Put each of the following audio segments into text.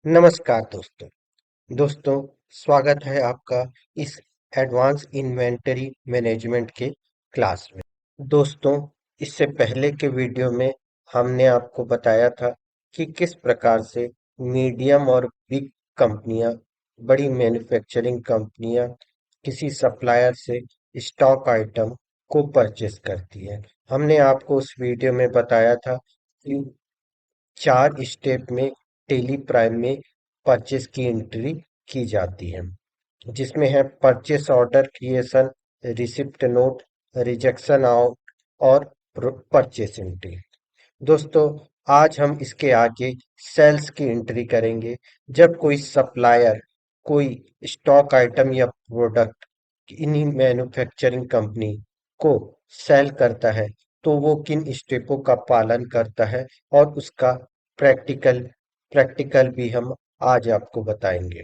नमस्कार दोस्तों। दोस्तों, स्वागत है आपका इस एडवांस इन्वेंटरी मैनेजमेंट के क्लास में। दोस्तों, इससे पहले के वीडियो में हमने आपको बताया था कि किस प्रकार से मीडियम और बिग कंपनियां, बड़ी मैन्युफैक्चरिंग कंपनियां किसी सप्लायर से स्टॉक आइटम को परचेस करती है। हमने आपको उस वीडियो में बताया था कि 4 स्टेप में टेली प्राइम में परचेस की एंट्री की जाती है, जिसमें है purchase order creation, receipt note, rejection out और परचेस एंट्री। दोस्तों, आज हम इसके आगे सेल्स की एंट्री करेंगे। जब कोई सप्लायर कोई स्टॉक आइटम या प्रोडक्ट इन्हीं मैन्युफैक्चरिंग कंपनी को सेल करता है, तो वो किन स्टेपों का पालन करता है और उसका प्रैक्टिकल प्रैक्टिकल भी हम आज आपको बताएंगे।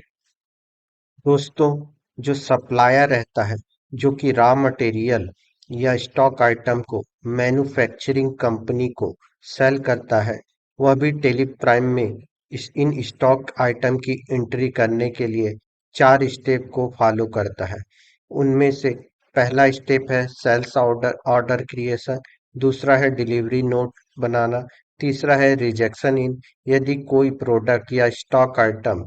दोस्तों, जो सप्लायर रहता है, जो कि रॉ मटेरियल या स्टॉक आइटम को मैन्युफैक्चरिंग कंपनी को सेल करता है, वह भी टेली प्राइम में इन स्टॉक आइटम की एंट्री करने के लिए 4 स्टेप को फॉलो करता है। उनमें से पहला स्टेप है सेल्स ऑर्डर ऑर्डर क्रिएशन, दूसरा है डिलीवरी नोट बनाना, तीसरा है रिजेक्शन इन, यदि कोई प्रोडक्ट या स्टॉक आइटम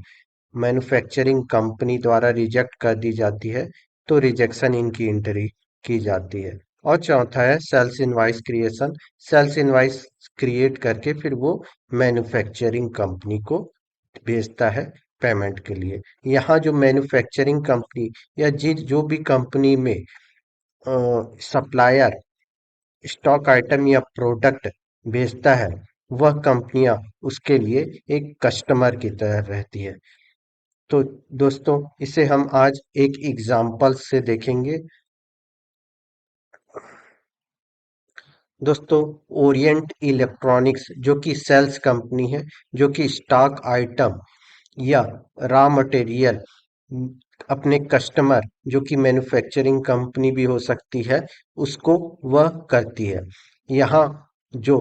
मैन्युफैक्चरिंग कंपनी द्वारा रिजेक्ट कर दी जाती है, तो रिजेक्शन इनकी एंट्री की जाती है। और चौथा है sales invoice creation. Sales invoice create करके फिर वो मैन्युफैक्चरिंग कंपनी को भेजता है पेमेंट के लिए। यहाँ जो मैन्युफैक्चरिंग कंपनी या जिस जो भी कंपनी में सप्लायर स्टॉक आइटम या प्रोडक्ट बेचता है, वह कंपनियां उसके लिए एक कस्टमर की तरह रहती है। तो दोस्तों, इसे हम आज एक एग्जाम्पल से देखेंगे। दोस्तों, ओरिएंट इलेक्ट्रॉनिक्स जो कि सेल्स कंपनी है, जो कि स्टॉक आइटम या रॉ मटेरियल अपने कस्टमर, जो कि मैन्युफैक्चरिंग कंपनी भी हो सकती है, उसको वह करती है। यहाँ जो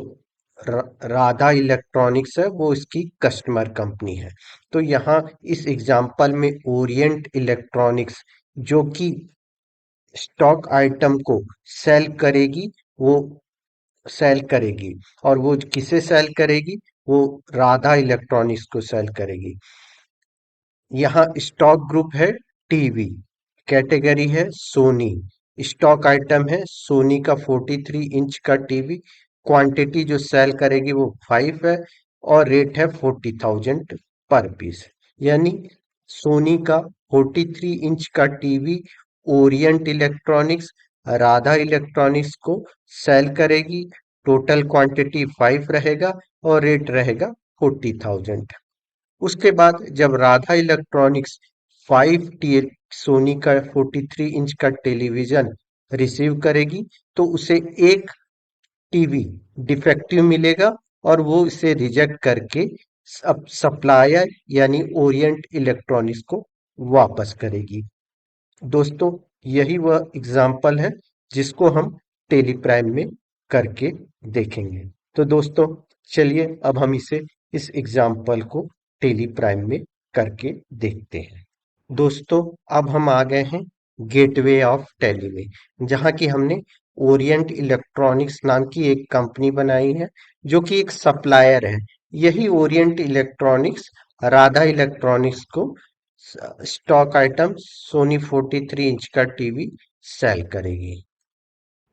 राधा इलेक्ट्रॉनिक्स है, वो इसकी कस्टमर कंपनी है। तो यहाँ इस एग्जाम्पल में ओरिएंट इलेक्ट्रॉनिक्स जो कि स्टॉक आइटम को सेल करेगी, वो सेल करेगी। और वो किसे सेल करेगी? वो राधा इलेक्ट्रॉनिक्स को सेल करेगी। यहाँ स्टॉक ग्रुप है टीवी, कैटेगरी है सोनी, स्टॉक आइटम है सोनी का 43 इंच का टीवी, क्वांटिटी जो सेल करेगी वो 5 है और रेट है 40,000 पर पीस। यानी सोनी का 43 इंच का TV Orient electronics Radha electronics को सेल करेगी। टोटल क्वांटिटी 5 रहेगा और रेट रहेगा 40,000। उसके बाद जब राधा इलेक्ट्रॉनिक्स 5 टी सोनी का 43 इंच का टेलीविजन रिसीव करेगी, तो उसे एक टीवी डिफेक्टिव मिलेगा और वो इसे रिजेक्ट करके अब सप्लायर यानी ओरिएंट इलेक्ट्रॉनिक्स को वापस करेगी। दोस्तों, यही वह एग्जाम्पल है जिसको हम टेली प्राइम में करके देखेंगे। तो दोस्तों, चलिए अब हम इस एग्जाम्पल को टेली प्राइम में करके देखते हैं। दोस्तों, अब हम आ गए हैं गेटवे ऑफ टेली में, जहाँ की हमने ओरिएंट इलेक्ट्रॉनिक्स नाम की एक कंपनी बनाई है, जो कि एक सप्लायर है। यही ओरिएंट इलेक्ट्रॉनिक्स राधा इलेक्ट्रॉनिक्स को स्टॉक आइटम सोनी 43 इंच का टीवी सेल करेगी।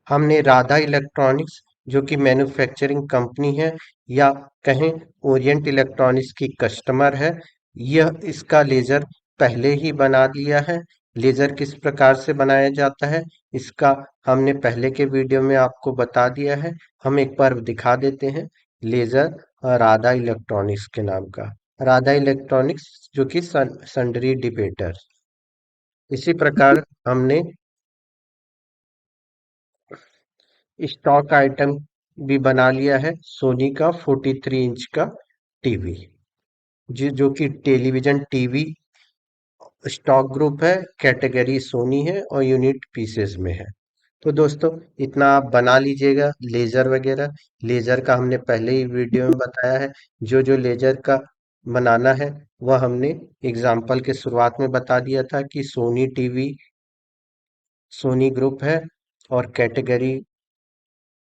हमने राधा इलेक्ट्रॉनिक्स जो कि मैन्युफैक्चरिंग कंपनी है या कहें ओरिएंट इलेक्ट्रॉनिक्स की कस्टमर है, यह इसका लेजर पहले ही बना लिया है। लेजर किस प्रकार से बनाया जाता है, इसका हमने पहले के वीडियो में आपको बता दिया है। हम एक बार दिखा देते हैं। लेजर राधा इलेक्ट्रॉनिक्स के नाम का, राधा इलेक्ट्रॉनिक्स जो कि सन्डरी डिबेटर। इसी प्रकार हमने स्टॉक आइटम भी बना लिया है सोनी का 43 इंच का टीवी, जो कि टेलीविजन टीवी स्टॉक ग्रुप है, कैटेगरी सोनी है और यूनिट पीसेस में है। तो दोस्तों, इतना आप बना लीजिएगा। लेजर वगैरह, लेजर का हमने पहले ही वीडियो में बताया है। जो जो लेजर का बनाना है वह हमने एग्जाम्पल के शुरुआत में बता दिया था कि सोनी टीवी सोनी ग्रुप है और कैटेगरी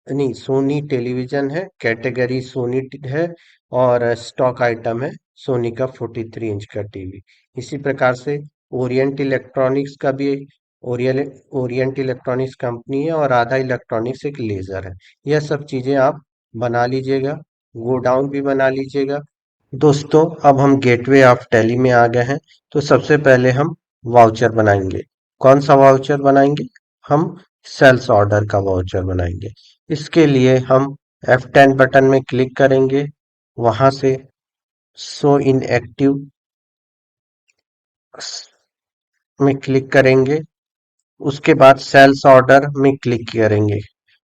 नहीं सोनी टेलीविजन है, कैटेगरी सोनी है और स्टॉक आइटम है सोनी का 43 इंच का टीवी। इसी प्रकार से ओरिएंट इलेक्ट्रॉनिक्स का भी ओरिएंट इलेक्ट्रॉनिक्स कंपनी है और राधा इलेक्ट्रॉनिक्स एक लेजर है। यह सब चीजें आप बना लीजिएगा, गोडाउन भी बना लीजिएगा। दोस्तों अब हम गेटवे ऑफ टैली में आ गए हैं। तो सबसे पहले हम वाउचर बनाएंगे। कौन सा वाउचर बनाएंगे? हम सेल्स ऑर्डर का वाउचर बनाएंगे। इसके लिए हम F10 बटन में क्लिक करेंगे, वहां से शो इन एक्टिव में क्लिक करेंगे, उसके बाद सेल्स ऑर्डर में क्लिक करेंगे।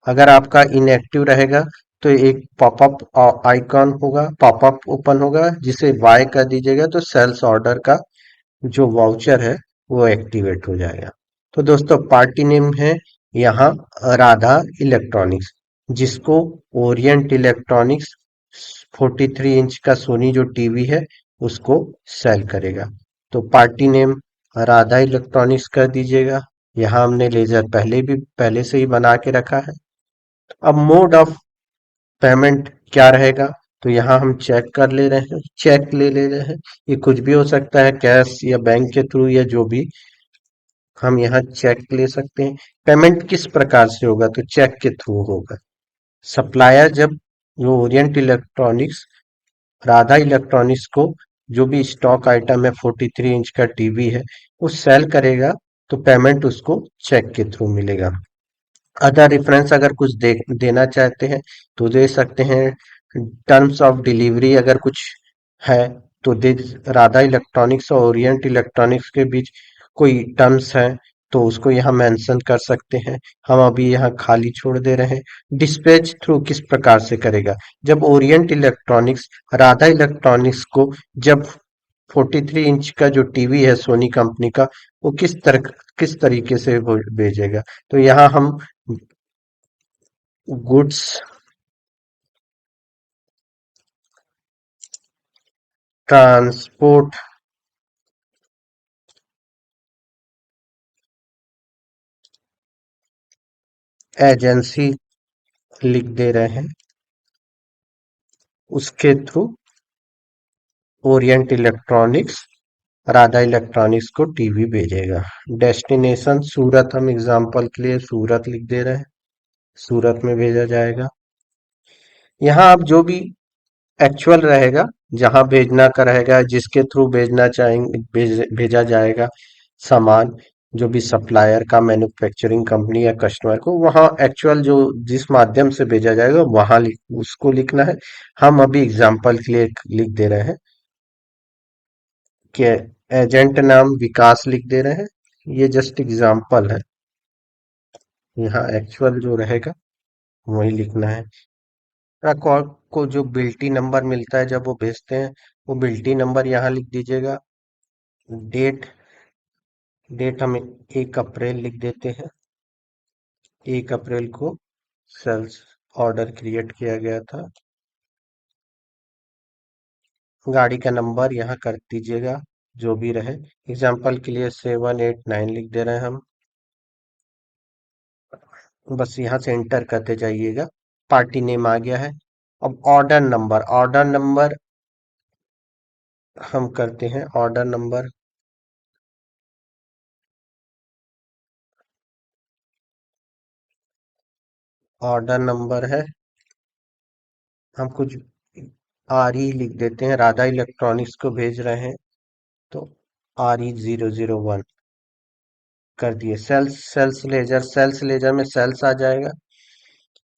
अगर आपका इनएक्टिव रहेगा तो एक पॉपअप आइकॉन होगा, पॉपअप ओपन होगा, जिसे वाई कर दीजिएगा तो सेल्स ऑर्डर का जो वाउचर है वो एक्टिवेट हो जाएगा। तो दोस्तों पार्टी नेम है यहाँ राधा इलेक्ट्रॉनिक्स, जिसको ओरिएंट इलेक्ट्रॉनिक्स 43 इंच का सोनी जो टीवी है उसको सेल करेगा। तो पार्टी नेम राधा इलेक्ट्रॉनिक्स कर दीजिएगा। यहाँ हमने लेजर पहले से ही बना के रखा है। अब मोड ऑफ पेमेंट क्या रहेगा? तो यहाँ हम चेक कर ले रहे हैं, चेक ले रहे हैं। ये कुछ भी हो सकता है, कैश या बैंक के थ्रू या जो भी, हम यहाँ चेक ले सकते हैं। पेमेंट किस प्रकार से होगा? तो चेक के थ्रू होगा। सप्लायर जब जो ओरिएंट इलेक्ट्रॉनिक्स राधा इलेक्ट्रॉनिक्स को जो भी स्टॉक आइटम है 43 इंच का टीवी है वो सेल करेगा तो पेमेंट उसको चेक के थ्रू मिलेगा। अदर रेफरेंस अगर कुछ देना चाहते हैं तो दे सकते हैं। टर्म्स ऑफ डिलीवरी अगर कुछ है तो दे, राधा इलेक्ट्रॉनिक्स और ओरिएंट इलेक्ट्रॉनिक्स के बीच कोई टर्म्स है तो उसको यहाँ मेंशन कर सकते हैं। हम अभी यहाँ खाली छोड़ दे रहे हैं। डिस्पैच थ्रू किस प्रकार से करेगा? जब ओरिएंट इलेक्ट्रॉनिक्स राधा इलेक्ट्रॉनिक्स को जब 43 इंच का जो टीवी है सोनी कंपनी का वो किस तरीके से वो भेजेगा? तो यहाँ हम गुड्स ट्रांसपोर्ट एजेंसी लिख दे रहे हैं, उसके through Orient electronics Radha electronics को टीवी भेजेगा। डेस्टिनेशन सूरत, हम एग्जांपल के लिए सूरत लिख दे रहे हैं, सूरत में भेजा जाएगा। यहाँ आप जो भी एक्चुअल रहेगा, जहां भेजना का रहेगा, जिसके थ्रू भेजना चाहेंगे भेजा जाएगा सामान, जो भी सप्लायर का, मैन्युफैक्चरिंग कंपनी या कस्टमर को, वहां एक्चुअल जो जिस माध्यम से भेजा जाएगा वहां उसको लिखना है। हम अभी एग्जांपल के लिए लिख दे रहे हैं कि एजेंट नाम विकास लिख दे रहे हैं। ये जस्ट एग्जांपल है, यहाँ एक्चुअल जो रहेगा वही लिखना है। रिकॉर्ड को जो बिल्टी नंबर मिलता है जब वो भेजते हैं, वो बिल्टी नंबर यहाँ लिख दीजिएगा। डेट डेट हम 1 अप्रैल लिख देते हैं। 1 अप्रैल को सेल्स ऑर्डर क्रिएट किया गया था। गाड़ी का नंबर यहाँ कर दीजिएगा, जो भी रहे। एग्जाम्पल के लिए 789 लिख दे रहे हैं हम। बस यहाँ से एंटर करते जाइएगा। पार्टी नेम आ गया है। अब ऑर्डर नंबर हम करते हैं। ऑर्डर नंबर है, हम कुछ RE लिख देते हैं। राधा इलेक्ट्रॉनिक्स को भेज रहे हैं तो RE001 कर दिए। सेल्स लेजर में सेल्स आ जाएगा।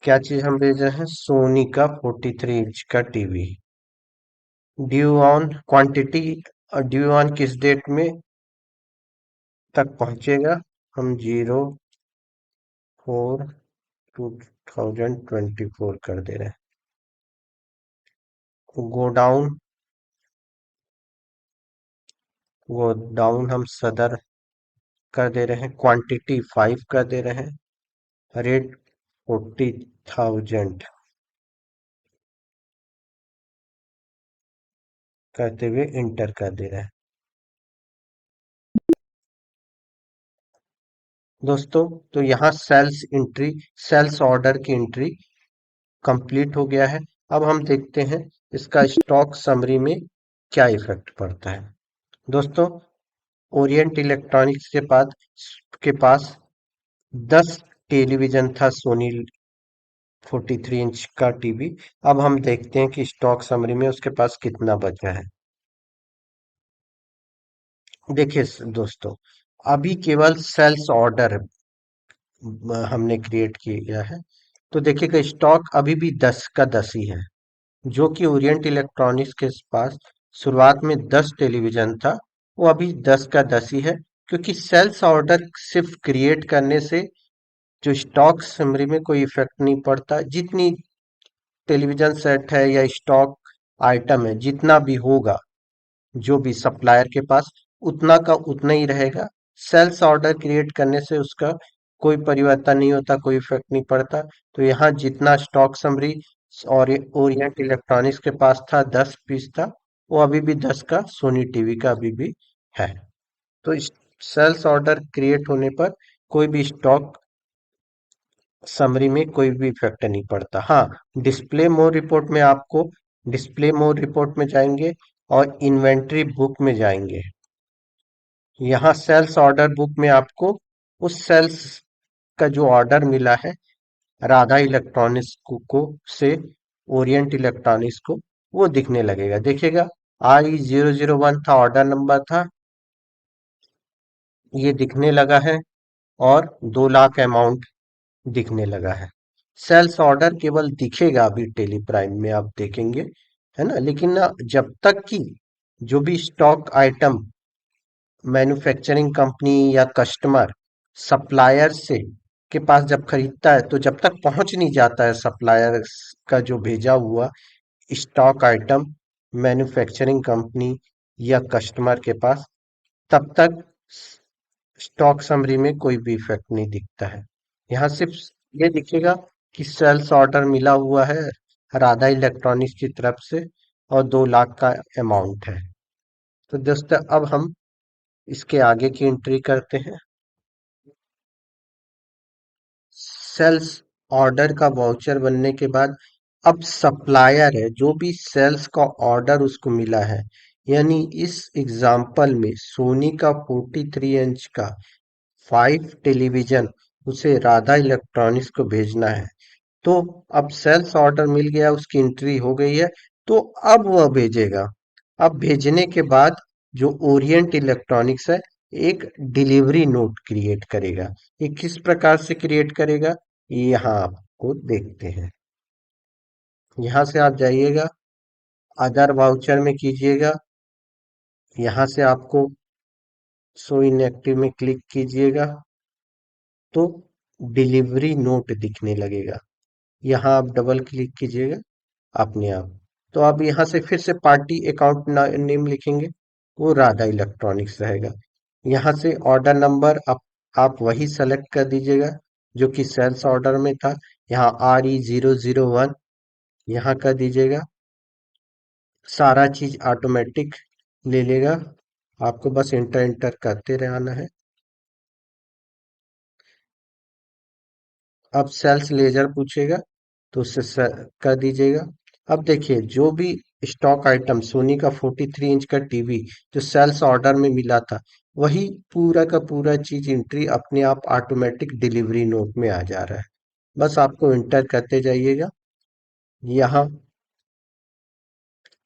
क्या चीज हम भेज रहे हैं? सोनी का 43 इंच का TV. Due on quantity, due on किस डेट में तक पहुंचेगा? हम 04/2024 कर दे रहे हैं। गोडाउन हम सदर कर दे रहे हैं। क्वांटिटी 5 कर दे रहे हैं। रेट 40,000 करते हुए इंटर कर दे रहे हैं। दोस्तों, तो यहाँ सेल्स ऑर्डर की एंट्री कंप्लीट हो गया है। अब हम देखते हैं इसका स्टॉक समरी में क्या इफेक्ट पड़ता है। दोस्तों, ओरिएंट इलेक्ट्रॉनिक्स के पास 10 टेलीविजन था, सोनी 43 इंच का टीवी। अब हम देखते हैं कि स्टॉक समरी में उसके पास कितना बचा है। देखिए दोस्तों, अभी केवल सेल्स ऑर्डर हमने क्रिएट किया है, तो देखिएगा स्टॉक अभी भी 10 का 10 ही है। जो कि ओरिएंट इलेक्ट्रॉनिक्स के पास शुरुआत में 10 टेलीविजन था, वो अभी 10 का 10 ही है। क्योंकि सेल्स ऑर्डर सिर्फ क्रिएट करने से जो स्टॉक समरी में कोई इफेक्ट नहीं पड़ता। जितनी टेलीविजन सेट है या स्टॉक आइटम है, जितना भी होगा जो भी सप्लायर के पास, उतना का उतना ही रहेगा। सेल्स ऑर्डर क्रिएट करने से उसका कोई परिवर्तन नहीं होता, कोई इफेक्ट नहीं पड़ता। तो यहाँ जितना स्टॉक समरी और ओरिएंट इलेक्ट्रॉनिक्स के पास था, 10 पीस था, वो अभी भी 10 का सोनी टीवी का अभी भी है। तो सेल्स ऑर्डर क्रिएट होने पर कोई भी स्टॉक समरी में कोई भी इफेक्ट नहीं पड़ता। हाँ, डिस्प्ले मोड रिपोर्ट में जाएंगे और इन्वेंट्री बुक में जाएंगे। यहाँ सेल्स ऑर्डर बुक में आपको उस सेल्स का जो ऑर्डर मिला है राधा इलेक्ट्रॉनिक्स को से ओरिएंट इलेक्ट्रॉनिक्स को, वो दिखने लगेगा। देखिएगा, RE001 था, ऑर्डर नंबर था, ये दिखने लगा है। और 2 लाख अमाउंट दिखने लगा है। सेल्स ऑर्डर केवल दिखेगा अभी टेली प्राइम में, आप देखेंगे, है ना। लेकिन ना, जब तक कि जो भी स्टॉक आइटम मैन्युफैक्चरिंग कंपनी या कस्टमर सप्लायर से के पास जब खरीदता है, तो जब तक पहुंच नहीं जाता है सप्लायर का जो भेजा हुआ स्टॉक आइटम मैन्युफैक्चरिंग कंपनी या कस्टमर के पास, तब तक स्टॉक समरी में कोई भी इफेक्ट नहीं दिखता है। यहाँ सिर्फ ये दिखेगा कि सेल्स ऑर्डर मिला हुआ है राधा इलेक्ट्रॉनिक्स की तरफ से और 2 लाख का अमाउंट है। तो दोस्तों, अब हम इसके आगे की एंट्री करते हैं। सेल्स ऑर्डर का वाउचर बनने के बाद अब सप्लायर है, जो भी सेल्स का ऑर्डर उसको मिला है, यानी इस एग्जाम्पल में सोनी का 43 इंच का 5 टेलीविजन उसे राधा इलेक्ट्रॉनिक्स को भेजना है। तो अब सेल्स ऑर्डर मिल गया, उसकी एंट्री हो गई है, तो अब वह भेजेगा। अब भेजने के बाद जो ओरिएंट इलेक्ट्रॉनिक्स है, एक डिलीवरी नोट क्रिएट करेगा। ये किस प्रकार से क्रिएट करेगा, ये यहाँ आपको देखते हैं। यहाँ से आप जाइएगा, अदर वाउचर में कीजिएगा, यहाँ से आपको शो इन एक्टिव में क्लिक कीजिएगा, तो डिलीवरी नोट दिखने लगेगा। यहाँ आप डबल क्लिक कीजिएगा अपने आप। तो आप यहाँ से फिर से पार्टी अकाउंट नेम लिखेंगे, वो राधा इलेक्ट्रॉनिक्स रहेगा। यहाँ से ऑर्डर नंबर आप वही सेलेक्ट कर दीजिएगा जो कि सेल्स ऑर्डर में था। यहाँ RE001 यहाँ कर दीजिएगा। सारा चीज ऑटोमेटिक ले लेगा, आपको बस इंटर इंटर करते रहना है। अब सेल्स लेजर पूछेगा, तो उससे कर दीजिएगा। अब देखिए, जो भी स्टॉक आइटम सोनी का 43 इंच का टीवी जो सेल्स ऑर्डर में मिला था, वही पूरा का पूरा चीज एंट्री अपने आप ऑटोमेटिक डिलीवरी नोट में आ जा रहा है। बस आपको इंटर करते जाइएगा। यहाँ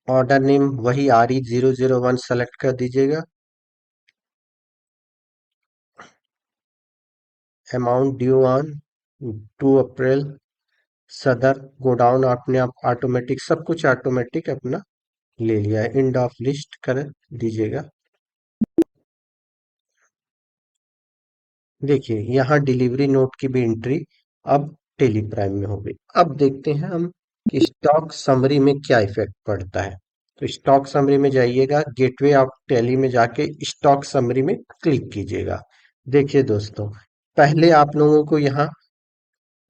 ऑर्डर नेम वही RE001 सेलेक्ट कर दीजिएगा। अमाउंट ड्यू ऑन 2 अप्रैल, सदर गोडाउन, अपने आप ऑटोमेटिक, सब कुछ ऑटोमेटिक अपना ले लिया है। एंड ऑफ लिस्ट कर दीजिएगा। देखिए, यहाँ डिलीवरी नोट की भी एंट्री अब टेली प्राइम में हो गई। अब देखते हैं हम कि स्टॉक समरी में क्या इफेक्ट पड़ता है। तो स्टॉक समरी में जाइएगा, गेटवे ऑफ टेली में जाके स्टॉक समरी में क्लिक कीजिएगा। देखिए दोस्तों, पहले आप लोगों को यहाँ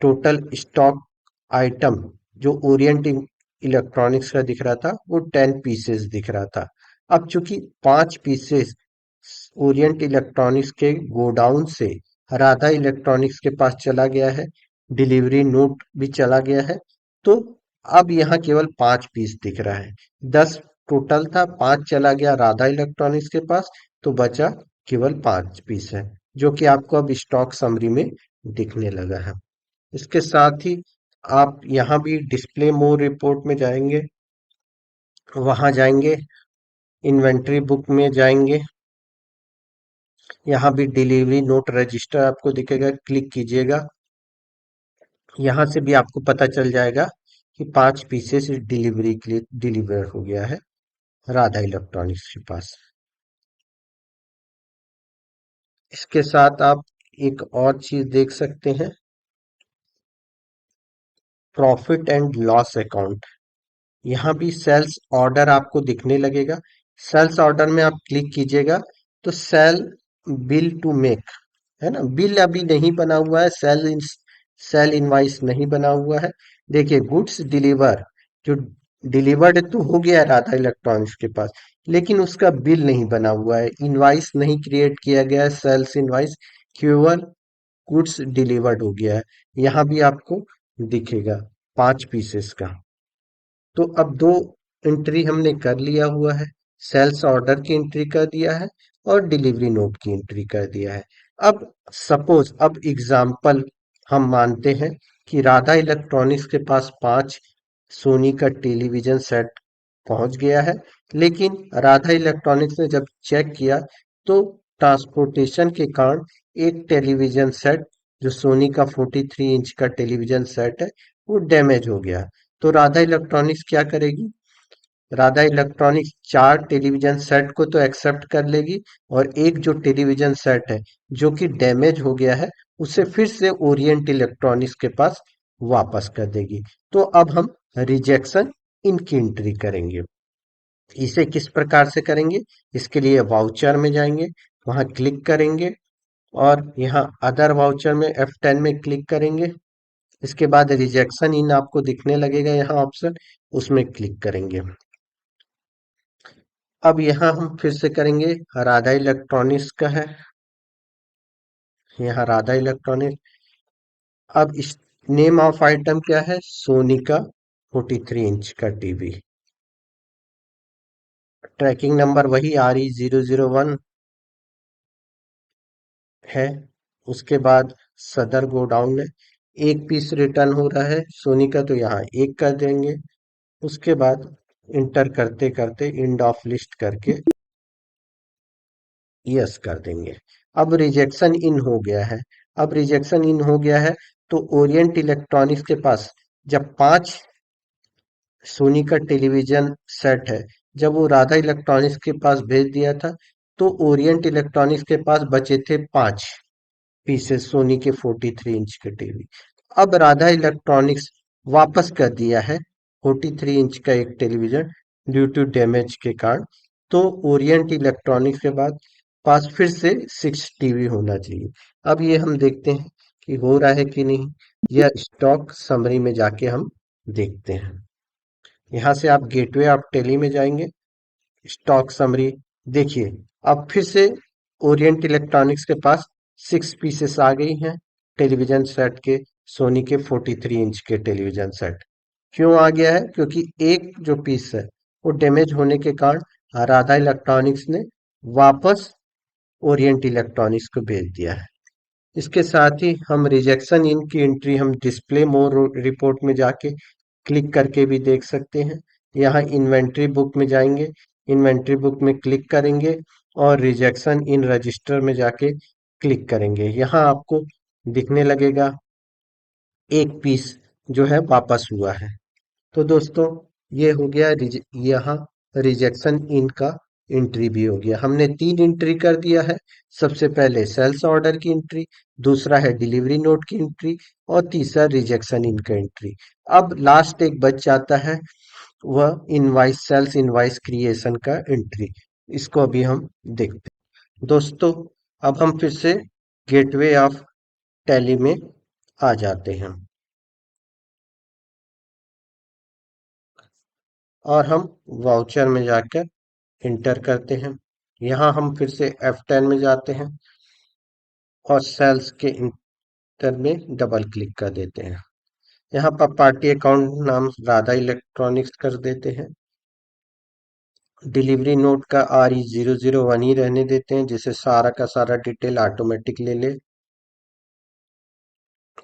टोटल स्टॉक आइटम जो ओरिएंट इलेक्ट्रॉनिक्स का दिख रहा था, वो 10 पीसेस दिख रहा था। अब चूंकि 5 पीसेस ओरिएंट इलेक्ट्रॉनिक्स के गोडाउन से राधा इलेक्ट्रॉनिक्स के पास चला गया है, डिलीवरी नोट भी चला गया है, तो अब यहाँ केवल 5 पीस दिख रहा है। 10 टोटल था, 5 चला गया राधा इलेक्ट्रॉनिक्स के पास, तो बचा केवल 5 पीस है, जो कि आपको अब स्टॉक समरी में दिखने लगा है। इसके साथ ही आप यहाँ भी डिस्प्ले मोर रिपोर्ट में जाएंगे, वहां जाएंगे, इन्वेंट्री बुक में जाएंगे, यहाँ भी डिलीवरी नोट रजिस्टर आपको दिखेगा, क्लिक कीजिएगा। यहाँ से भी आपको पता चल जाएगा कि 5 पीसेस डिलीवरी के लिए डिलीवर हो गया है राधा इलेक्ट्रॉनिक्स के पास। इसके साथ आप एक और चीज देख सकते हैं, प्रॉफिट एंड लॉस अकाउंट। यहाँ भी सेल्स ऑर्डर आपको दिखने लगेगा। सेल्स ऑर्डर में आप क्लिक कीजिएगा तो सेल बिल टू मेक, है ना, बिल अभी नहीं बना हुआ है, सेल इनवाइस नहीं बना हुआ है। देखिए गुड्स डिलीवर, जो डिलीवर्ड तो हो गया है राधा इलेक्ट्रॉनिक्स के पास, लेकिन उसका बिल नहीं बना हुआ है, इनवाइस नहीं क्रिएट किया गया है, सेल्स इनवाइस, केवल गुड्स डिलीवर्ड हो गया है। यहाँ भी आपको दिखेगा 5 पीसेस का। तो अब दो एंट्री हमने कर लिया हुआ है, सेल्स ऑर्डर की एंट्री कर दिया है और डिलीवरी नोट की एंट्री कर दिया है। अब सपोज, अब एग्जाम्पल हम मानते हैं कि राधा इलेक्ट्रॉनिक्स के पास 5 सोनी का टेलीविजन सेट पहुंच गया है, लेकिन राधा इलेक्ट्रॉनिक्स ने जब चेक किया तो ट्रांसपोर्टेशन के कारण एक टेलीविजन सेट, जो सोनी का 43 इंच का टेलीविजन सेट है, वो डैमेज हो गया। तो राधा इलेक्ट्रॉनिक्स क्या करेगी? राधा इलेक्ट्रॉनिक्स 4 टेलीविजन सेट को तो एक्सेप्ट कर लेगी, और एक जो टेलीविजन सेट है जो कि डैमेज हो गया है, उसे फिर से ओरिएंट इलेक्ट्रॉनिक्स के पास वापस कर देगी। तो अब हम रिजेक्शन इनकी एंट्री करेंगे। इसे किस प्रकार से करेंगे? इसके लिए वाउचर में जाएंगे, वहां क्लिक करेंगे और यहाँ अदर वाउचर में F10 में क्लिक करेंगे। इसके बाद रिजेक्शन इन आपको दिखने लगेगा यहाँ ऑप्शन, उसमें क्लिक करेंगे। अब यहाँ हम फिर से करेंगे, राधा इलेक्ट्रॉनिक्स का है, यहाँ राधा इलेक्ट्रॉनिक्स। अब इस नेम ऑफ आइटम क्या है? सोनी का 43 इंच का टीवी। ट्रैकिंग नंबर वही RE001 है। उसके बाद सदर गोडाउन है, 1 पीस रिटर्न हो रहा है सोनी का, तो यहाँ 1 कर देंगे। उसके बाद इंटर करते करते इंड ऑफ लिस्ट करके यस कर देंगे। अब रिजेक्शन इन हो गया है। अब रिजेक्शन इन हो गया है, तो ओरिएंट इलेक्ट्रॉनिक्स के पास जब 5 सोनी का टेलीविजन सेट है, जब वो राधा इलेक्ट्रॉनिक्स के पास भेज दिया था, तो ओरिएंट इलेक्ट्रॉनिक्स के पास बचे थे 5 पीसेस सोनी के 43 इंच के टीवी। अब राधा इलेक्ट्रॉनिक्स वापस कर दिया है 43 इंच का एक टेलीविजन ड्यू टू डैमेज के कारण। तो ओरिएंट इलेक्ट्रॉनिक्स के बाद पास फिर से 6 टीवी होना चाहिए। अब ये हम देखते हैं कि हो रहा है कि नहीं, यह स्टॉक समरी में जाके हम देखते हैं। यहाँ से आप गेटवे ऑफ टेली में जाएंगे, स्टॉक समरी देखिए, अब फिर से ओरिएंट इलेक्ट्रॉनिक्स के पास 6 पीसेस आ गई हैं टेलीविजन सेट के, सोनी के 43 इंच के टेलीविजन सेट। क्यों आ गया है? क्योंकि एक जो पीस है वो डैमेज होने के कारण राधा इलेक्ट्रॉनिक्स ने वापस ओरिएंट इलेक्ट्रॉनिक्स को भेज दिया है। इसके साथ ही हम रिजेक्शन इन की एंट्री हम डिस्प्ले मोर रिपोर्ट में जाके क्लिक करके भी देख सकते हैं। यहाँ इन्वेंट्री बुक में जाएंगे, इन्वेंट्री बुक में क्लिक करेंगे और रिजेक्शन इन रजिस्टर में जाके क्लिक करेंगे। यहाँ आपको दिखने लगेगा 1 पीस जो है वापस हुआ है। तो दोस्तों, ये हो गया यहाँ रिजेक्शन इन का एंट्री भी हो गया। हमने 3 एंट्री कर दिया है। सबसे पहले सेल्स ऑर्डर की एंट्री, दूसरा है डिलीवरी नोट की एंट्री, और तीसरा रिजेक्शन इन का एंट्री। अब लास्ट एक बच जाता है, वह इनवाइस, सेल्स इनवाइस क्रिएशन का एंट्री। इसको अभी हम देखते हैं। दोस्तों, अब हम फिर से गेटवे ऑफ टैली में आ जाते हैं और हम वाउचर में जाकर इंटर करते हैं। यहाँ हम फिर से F10 में जाते हैं और सेल्स के इंटर में डबल क्लिक कर देते हैं। यहाँ पर पार्टी अकाउंट नाम राधा इलेक्ट्रॉनिक्स कर देते हैं। डिलीवरी नोट का RE001 ही रहने देते हैं, जिसे सारा का सारा डिटेल ऑटोमेटिक ले ले।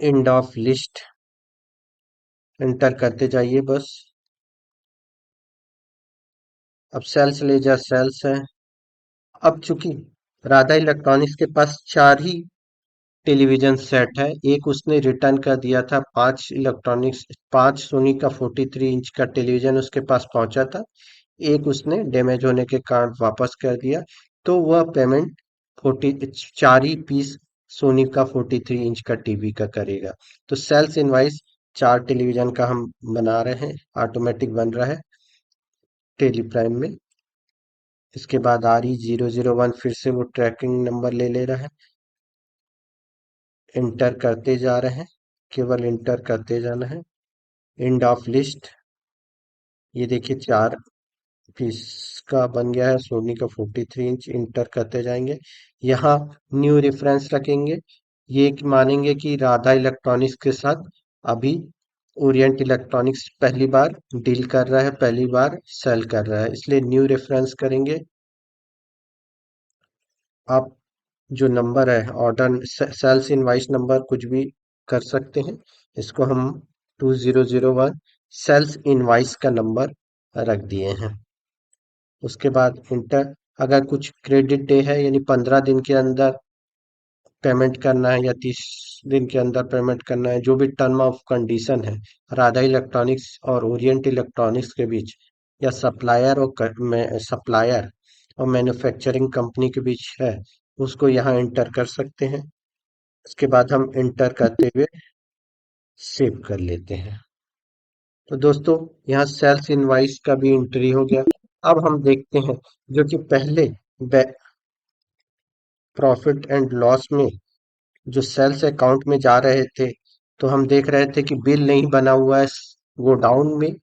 एंड ऑफ लिस्ट एंटर करते जाइए बस। अब सेल्स ले जा सेल्स है। अब चूंकि राधा इलेक्ट्रॉनिक्स के पास 4 ही टेलीविजन सेट है, एक उसने रिटर्न कर दिया था, 5 सोनी का 43 इंच का टेलीविजन उसके पास पहुंचा था, एक उसने डैमेज होने के कारण वापस कर दिया। तो वह पेमेंट 4 ही पीस सोनी का 43 इंच का टीवी का करेगा। तो सेल्स इनवाइस 4 टेलीविजन का हम बना रहे हैं, ऑटोमेटिक बन रहा है टेली प्राइम में। इसके बाद RE001 फिर से वो ट्रैकिंग नंबर ले ले रहा है। इंटर करते जा रहे हैं, केवल इंटर करते जाना है। एंड ऑफ लिस्ट, ये देखिए 4 पीस का बन गया है सोनी का 43 इंच। इंटर करते जाएंगे, यहाँ न्यू रेफरेंस रखेंगे। ये मानेंगे कि राधा इलेक्ट्रॉनिक्स के साथ अभी ओरिएंट इलेक्ट्रॉनिक्स पहली बार डील कर रहा है, पहली बार सेल कर रहा है, इसलिए न्यू रेफरेंस करेंगे। आप जो नंबर है ऑर्डर सेल्स इनवाइस नंबर कुछ भी कर सकते हैं, इसको हम 2001 सेल्स इनवाइस का नंबर रख दिए हैं। उसके बाद इंटर, अगर कुछ क्रेडिट डे है यानी 15 दिन के अंदर पेमेंट करना है या 30 दिन के अंदर पेमेंट करना है, जो भी टर्म ऑफ कंडीशन है राधा इलेक्ट्रॉनिक्स और ओरिएंट इलेक्ट्रॉनिक्स के बीच, या सप्लायर और मैन्युफैक्चरिंग कंपनी के बीच है, उसको यहाँ एंटर कर सकते हैं। उसके बाद हम एंटर करते हुए सेव कर लेते हैं। तो दोस्तों, यहाँ सेल्स इनवाइस का भी एंट्री हो गया। अब हम देखते हैं जो कि पहले प्रॉफिट एंड लॉस में जो सेल्स अकाउंट में जा रहे थे, तो हम देख रहे थे कि बिल नहीं बना हुआ है गोडाउन में।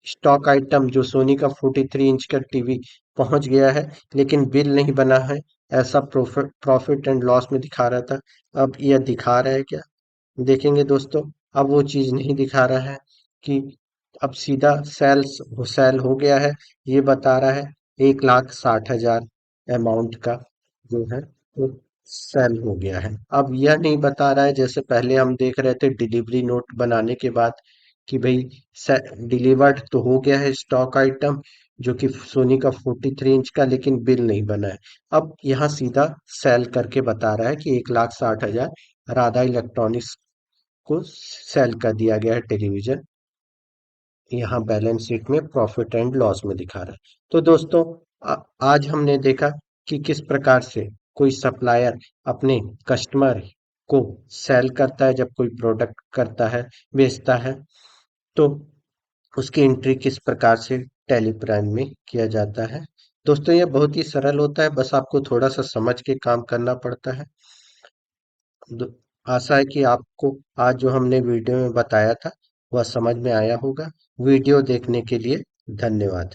स्टॉक आइटम जो सोनी का 43 इंच का टीवी पहुंच गया है, लेकिन बिल नहीं बना है, ऐसा प्रॉफिट एंड लॉस में दिखा रहा था। अब यह दिखा रहा है क्या, देखेंगे दोस्तों। अब वो चीज नहीं दिखा रहा है कि अब सीधा सेल हो गया है, ये बता रहा है 1,60,000 अमाउंट का जो है वो सेल हो गया है। अब यह नहीं बता रहा है जैसे पहले हम देख रहे थे डिलीवरी नोट बनाने के बाद कि भाई डिलीवर्ड तो हो गया है स्टॉक आइटम जो कि सोनी का 43 इंच का, लेकिन बिल नहीं बना है। अब यहाँ सीधा सेल करके बता रहा है कि 1,60,000 राधा इलेक्ट्रॉनिक्स को सेल कर दिया गया है टेलीविजन। यहाँ बैलेंस शीट में प्रॉफिट एंड लॉस में दिखा रहा है। तो दोस्तों, आज हमने देखा कि किस प्रकार से कोई सप्लायर अपने कस्टमर को सेल करता है, जब कोई प्रोडक्ट करता है, बेचता है, तो उसकी एंट्री किस प्रकार से टैली प्राइम में किया जाता है। दोस्तों, ये बहुत ही सरल होता है, बस आपको थोड़ा सा समझ के काम करना पड़ता है। दो- आशा है कि आपको आज जो हमने वीडियो में बताया था वह समझ में आया होगा। वीडियो देखने के लिए धन्यवाद।